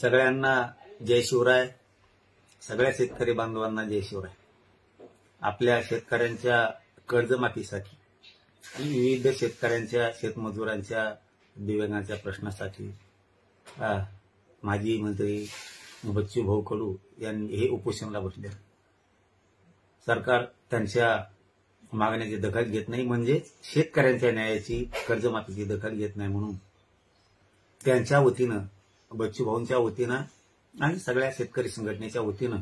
सगळ्यांना जय शिवराय. सगळ्या शेतकरी बांधवांना जय शिवराय. आपल्या शेतकऱ्यांच्या कर्जमाफीसाठी आणि विविध शेतकऱ्यांच्या शेतमजुरांच्या दिव्यांगांच्या प्रश्नासाठी माजी मंत्री बच्चूभाऊ कडू यांनी हे उपोषणाला बसले. सरकार त्यांच्या मागण्याची दखल घेत नाही, म्हणजे शेतकऱ्यांच्या न्यायाची कर्जमाफीची दखल घेत नाही, म्हणून त्यांच्या वतीनं बच्चूभाऊंच्या वतीनं आणि सगळ्या शेतकरी संघटनेच्या वतीनं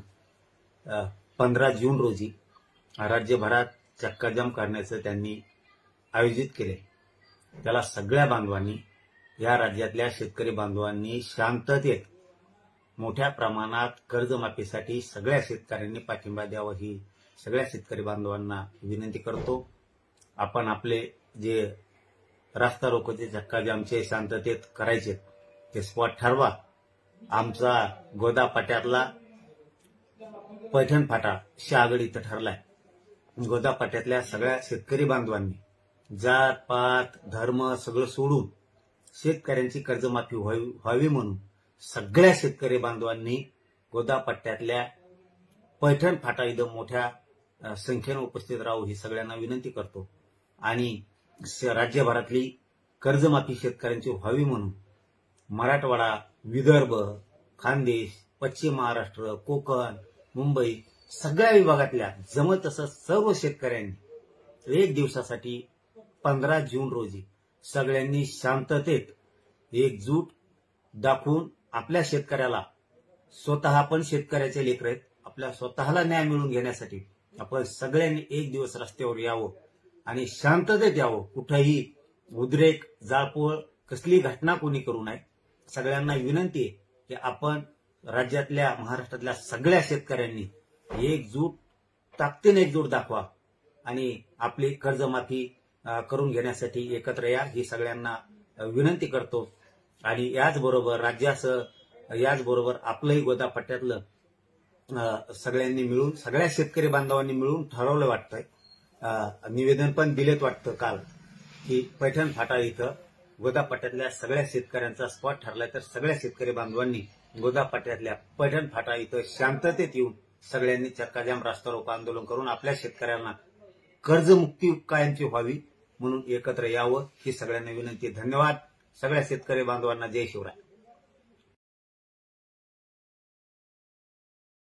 15 जून रोजी राज्यभरात चक्काजाम करण्याचं त्यांनी आयोजित केले. त्याला सगळ्या बांधवांनी, या राज्यातल्या शेतकरी बांधवांनी शांततेत मोठ्या प्रमाणात कर्जमाफीसाठी सगळ्या शेतकऱ्यांनी पाठिंबा द्यावा, ही सगळ्या शेतकरी बांधवांना विनंती करतो. आपण आपले जे रास्ता रोकोचे चक्काजामचे शांततेत करायचे ते स्पॉट ठरवा. आमचा गोदा पाट्यातला पैठण फाटा शहागड इथं ठरलाय. गोदा पाट्यातल्या सगळ्या शेतकरी बांधवांनी जात पात धर्म सगळं सोडून शेतकऱ्यांची कर्जमाफी व्हावी म्हणून सगळ्या शेतकरी बांधवांनी गोदा पट्ट्यातल्या पैठण फाटा इथं मोठ्या संख्येने उपस्थित राहू, ही सगळ्यांना विनंती करतो. आणि राज्यभरातली कर्जमाफी शेतकऱ्यांची व्हावी म्हणून मराठवाडा, विदर्भ, खानदेश, पश्चिम महाराष्ट्र, कोकण, मुंबई सगळ्या विभागातल्या जमत तसं सर्व शेतकऱ्यांनी एक दिवसासाठी 15 जून रोजी सगळ्यांनी शांततेत एकजूट दाखवून आपल्या शेतकऱ्याला, स्वतः आपण शेतकऱ्याचे लेकर आहेत, आपल्या स्वतःला न्याय मिळवून घेण्यासाठी आपण सगळ्यांनी एक दिवस रस्त्यावर यावं आणि शांततेत यावं. कुठेही उद्रेक, जाळपोळ कसली घटना कोणी करू नये. सगळ्यांना विनंती आहे की आपण राज्यातल्या, महाराष्ट्रातल्या सगळ्या शेतकऱ्यांनी एकजूट, ताकदीने एकजूट दाखवा आणि आपली कर्जमाफी करून घेण्यासाठी एकत्र या, ही सगळ्यांना विनंती करतो. आणि याचबरोबर राज्यासह याचबरोबर आपलंही गोदा पट्ट्यातलं सगळ्यांनी मिळून, सगळ्या शेतकरी बांधवांनी मिळून ठरवलं वाटतंय, निवेदन पण दिलेत वाटतं काल, की पैठण फाटा इथं गोदा पट्ट्यातल्या सगळ्या शेतकऱ्यांचा स्पॉट ठरलाय. तर सगळ्या शेतकरी बांधवांनी गोदा पट्ट्यातल्या पैठण फाटा इथं शांततेत येऊन सगळ्यांनी चक्काजाम रास्ता रोको आंदोलन करून आपल्या शेतकऱ्यांना कर्जमुक्ती कायमची व्हावी म्हणून एकत्र यावं, ही सगळ्यांना विनंती. धन्यवाद. सगळ्या शेतकरी बांधवांना जय शिवराय.